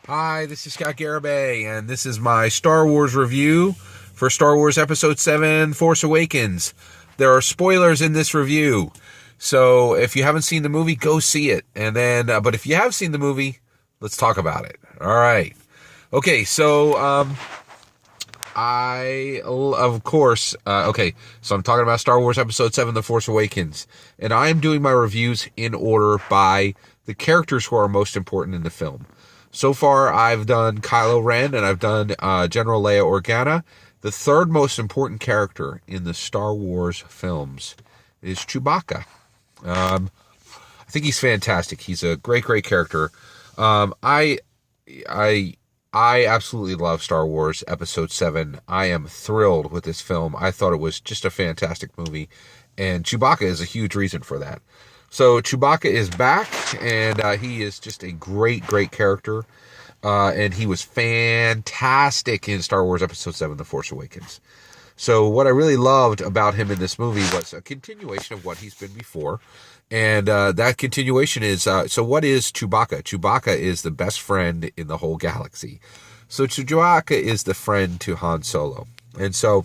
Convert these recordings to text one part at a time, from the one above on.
Hi, this is Scott Garibay, and this is my Star Wars review for Star Wars Episode 7, Force Awakens. There are spoilers in this review, so if you haven't seen the movie, go see it. And then, but if you have seen the movie, let's talk about it. All right. Okay, so, so I'm talking about Star Wars Episode 7, The Force Awakens, and I am doing my reviews in order by the characters who are most important in the film. So far, I've done Kylo Ren and I've done General Leia Organa. The third most important character in the Star Wars films is Chewbacca. I think he's fantastic. He's a great character. I absolutely love Star Wars Episode 7. I am thrilled with this film. I thought it was just a fantastic movie, and Chewbacca is a huge reason for that. So Chewbacca is back, and he is just a great character, and he was fantastic in Star Wars Episode 7, The Force Awakens. So what I really loved about him in this movie was a continuation of what he's been before, and that continuation is, so what is Chewbacca? Chewbacca is the best friend in the whole galaxy. So Chewbacca is the friend to Han Solo, and so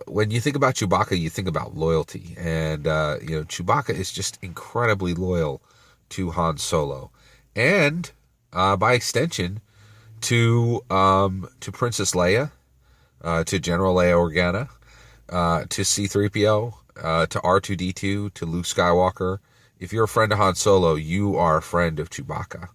when you think about Chewbacca, you think about loyalty. And, Chewbacca is just incredibly loyal to Han Solo. And, by extension, to Princess Leia, to General Leia Organa, to C-3PO, to R2-D2, to Luke Skywalker. If you're a friend of Han Solo, you are a friend of Chewbacca.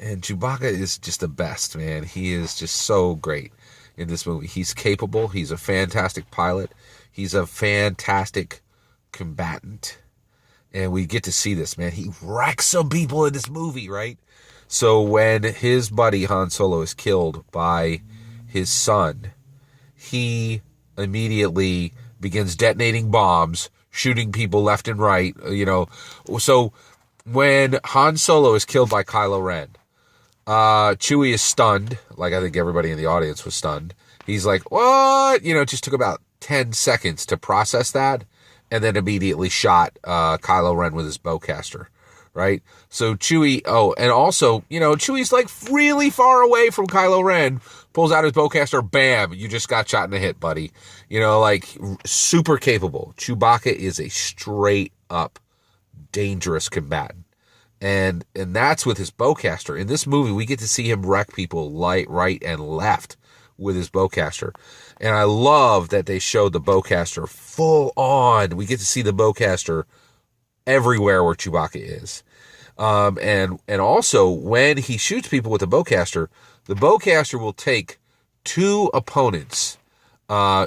And Chewbacca is just the best, man. He is just so great in this movie. He's capable. He's a fantastic pilot. He's a fantastic combatant. And we get to see this, man. He wrecks some people in this movie, right? So when his buddy Han Solo is killed by his son, he immediately begins detonating bombs, shooting people left and right, So when Han Solo is killed by Kylo Ren, Chewie is stunned, like I think everybody in the audience was stunned. He's like, what? It just took about 10 seconds to process that, and then immediately shot Kylo Ren with his bowcaster, right? So Chewie, and also, Chewie's like really far away from Kylo Ren, pulls out his bowcaster, bam, you just got shot in the hip, buddy. Super capable. Chewbacca is a straight up dangerous combatant. And that's with his bowcaster. In this movie, we get to see him wreck people right and left with his bowcaster. And I love that they showed the bowcaster full on. We get to see the bowcaster everywhere where Chewbacca is. And also, when he shoots people with the bowcaster will take two opponents,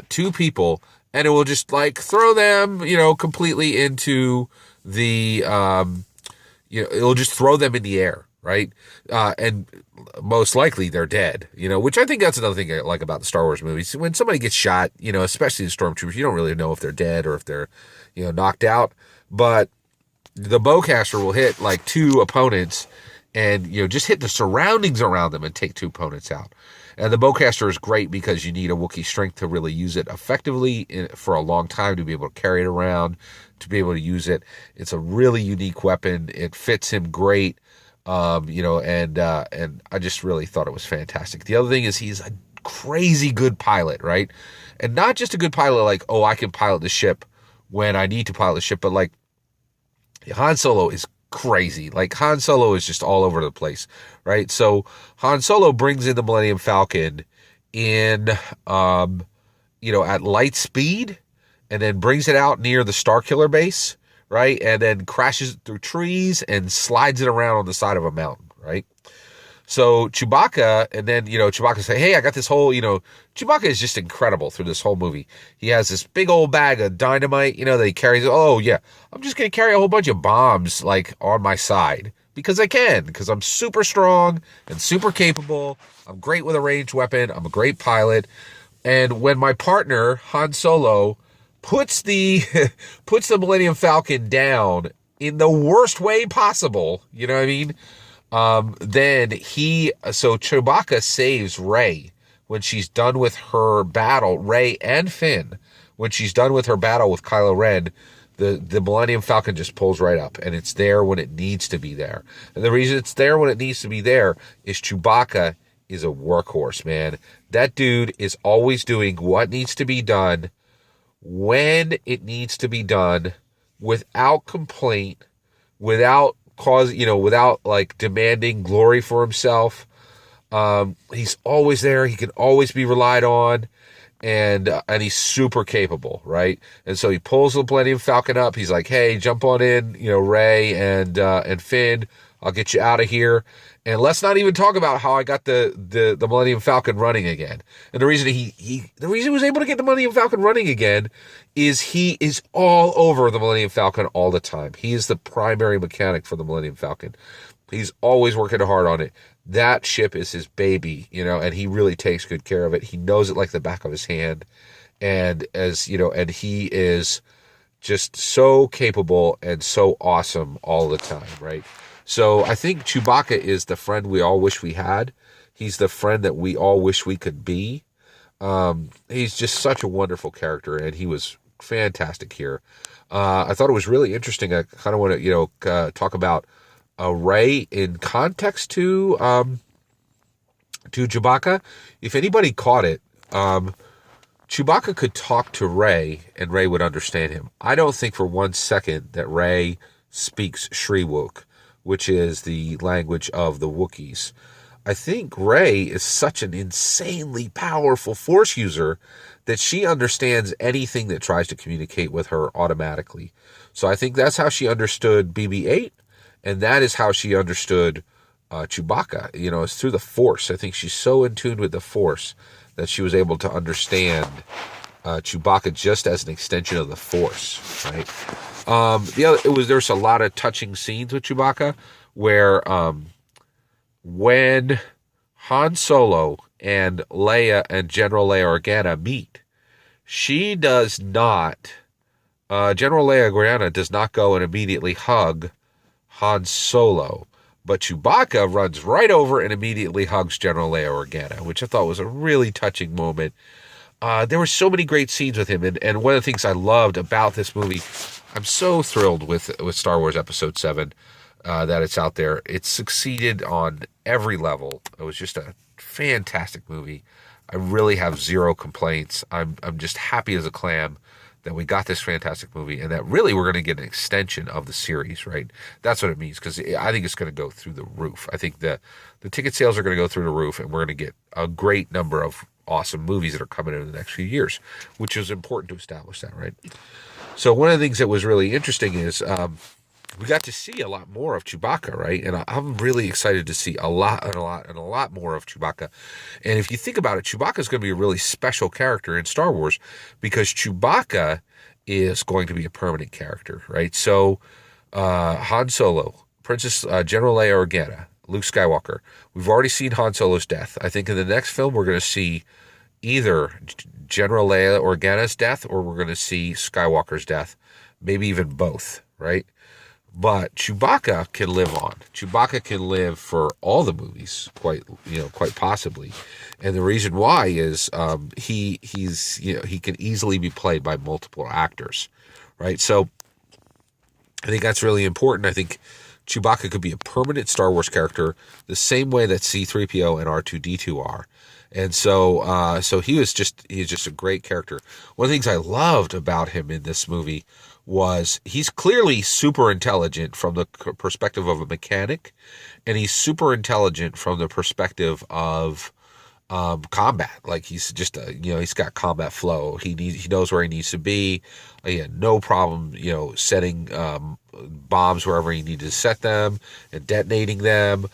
two people, and it will just throw them, completely into the... it'll just throw them in the air, right? And most likely they're dead, which I think that's another thing I like about the Star Wars movies. When somebody gets shot, especially the stormtroopers, you don't really know if they're dead or if they're, knocked out. But the bowcaster will hit two opponents and, just hit the surroundings around them and take two opponents out. And the bowcaster is great because you need a Wookiee strength to really use it effectively for a long time, to be able to carry it around, to be able to use it. It's a really unique weapon. It fits him great, and I just really thought it was fantastic. The other thing is he's a crazy good pilot, right? And not just a good pilot I can pilot the ship when I need to pilot the ship, but Han Solo is crazy. Han Solo is just all over the place, right? So Han Solo brings in the Millennium Falcon in, at light speed, and then brings it out near the Starkiller base, right? And then crashes through trees and slides it around on the side of a mountain, right? So Chewbacca, and then, Chewbacca say, hey, I got this whole, Chewbacca is just incredible through this whole movie. He has this big old bag of dynamite, that he carries. Oh, yeah, I'm just going to carry a whole bunch of bombs, on my side. Because I can, because I'm super strong and super capable. I'm great with a ranged weapon. I'm a great pilot. And when my partner, Han Solo, puts the Millennium Falcon down in the worst way possible, you know what I mean? Then Chewbacca saves Rey when she's done with her battle, Rey and Finn, when she's done with her battle with Kylo Ren. The Millennium Falcon just pulls right up, and it's there when it needs to be there. And the reason it's there when it needs to be there is Chewbacca is a workhorse, man. That dude is always doing what needs to be done when it needs to be done, without complaint, without without like demanding glory for himself. He's always there. He can always be relied on. And he's super capable, right? And so he pulls the Millennium Falcon up. He's like, "Hey, jump on in, Rey and Finn. I'll get you out of here. And let's not even talk about how I got the Millennium Falcon running again." And the reason the reason he was able to get the Millennium Falcon running again is he is all over the Millennium Falcon all the time. He is the primary mechanic for the Millennium Falcon. He's always working hard on it. That ship is his baby, and he really takes good care of it. He knows it like the back of his hand. And and he is just so capable and so awesome all the time, right? So I think Chewbacca is the friend we all wish we had. He's the friend that we all wish we could be. He's just such a wonderful character, and he was fantastic here. I thought it was really interesting. I kind of want to, talk about Rey in context to Chewbacca. If anybody caught it, Chewbacca could talk to Rey, and Rey would understand him. I don't think for 1 second that Rey speaks Shriwook, which is the language of the Wookiees. I think Rey is such an insanely powerful Force user that she understands anything that tries to communicate with her automatically. So I think that's how she understood BB-8. And that is how she understood Chewbacca. It's through the Force. I think she's so in tune with the Force that she was able to understand Chewbacca just as an extension of the Force, right? There's a lot of touching scenes with Chewbacca where when Han Solo and Leia and General Leia Organa meet, she does not, General Leia Organa does not go and immediately hug Han Solo, but Chewbacca runs right over and immediately hugs General Leia Organa, which I thought was a really touching moment. There were so many great scenes with him, and one of the things I loved about this movie, I'm so thrilled with Star Wars Episode 7 that it's out there. It succeeded on every level. It was just a fantastic movie. I really have zero complaints. I'm just happy as a clam that we got this fantastic movie, and that really we're going to get an extension of the series, right? That's what it means, because I think it's going to go through the roof. I think the ticket sales are going to go through the roof, and we're going to get a great number of awesome movies that are coming in the next few years, which is important to establish that, right? So one of the things that was really interesting is we got to see a lot more of Chewbacca, right? And I'm really excited to see a lot more of Chewbacca. And if you think about it, Chewbacca is going to be a really special character in Star Wars, because Chewbacca is going to be a permanent character, right? So Han Solo, General Leia Organa, Luke Skywalker. We've already seen Han Solo's death. I think in the next film we're going to see either General Leia Organa's death, or we're going to see Skywalker's death, maybe even both, right? But Chewbacca can live on. Chewbacca can live for all the movies, quite possibly. And the reason why is he can easily be played by multiple actors, right? So I think that's really important. I think Chewbacca could be a permanent Star Wars character the same way that C-3PO and R2-D2 are. And so he's just a great character. One of the things I loved about him in this movie was he's clearly super intelligent from the perspective of a mechanic, and he's super intelligent from the perspective of combat. Like he's just he's got combat flow. He knows where he needs to be. He had no problem setting bombs wherever he needed to set them and detonating them.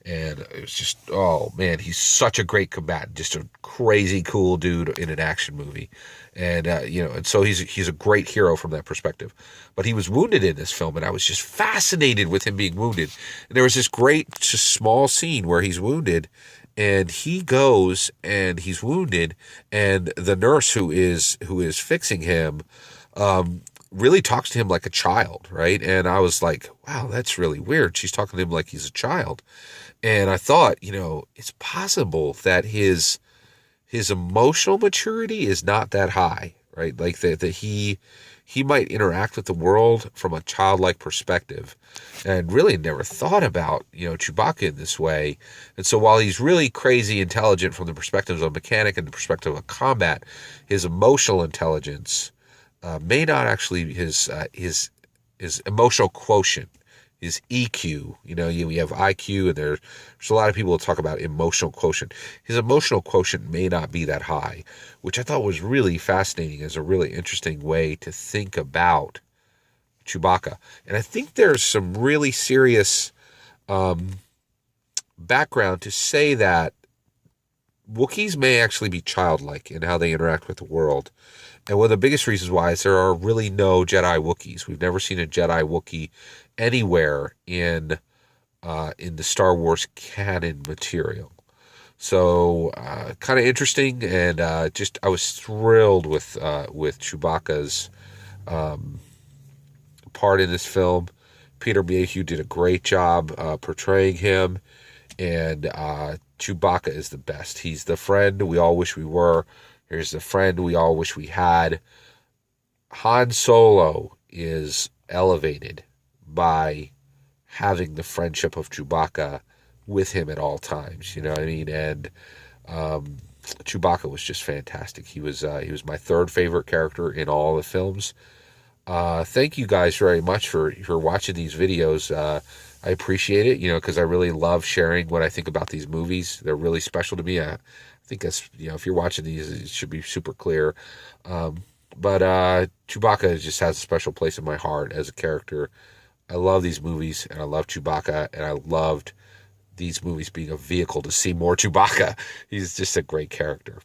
And it was just, oh man, he's such a great combatant, just a crazy cool dude in an action movie. And, and so he's a great hero from that perspective. But he was wounded in this film, and I was just fascinated with him being wounded. And there was this great, just small scene where he's wounded, and he goes and he's wounded, and the nurse who is fixing him, really talks to him like a child, right? And I was like, wow, that's really weird. She's talking to him like he's a child. And I thought, it's possible that his emotional maturity is not that high, right? Like that he he might interact with the world from a childlike perspective, and really never thought about, Chewbacca in this way. And so while he's really crazy intelligent from the perspective of a mechanic and the perspective of combat, his emotional intelligence may not actually his emotional quotient, his EQ. You have IQ, and there's a lot of people who talk about emotional quotient. His emotional quotient may not be that high, which I thought was really fascinating as a really interesting way to think about Chewbacca. And I think there's some really serious background to say that Wookiees may actually be childlike in how they interact with the world. And one of the biggest reasons why is there are really no Jedi Wookiees. We've never seen a Jedi Wookiee anywhere in the Star Wars canon material. So kind of interesting, and I was thrilled with Chewbacca's part in this film. Peter Mayhew did a great job portraying him, and Chewbacca is the best. He's the friend we all wish we were. Here's the friend we all wish we had. Han Solo is elevated by having the friendship of Chewbacca with him at all times. You know what I mean? And Chewbacca was just fantastic. He was my third favorite character in all the films. Thank you guys very much for watching these videos. I appreciate it, because I really love sharing what I think about these movies. They're really special to me. I think that's, if you're watching these, it should be super clear. But Chewbacca just has a special place in my heart as a character. I love these movies, and I love Chewbacca, and I loved these movies being a vehicle to see more Chewbacca. He's just a great character.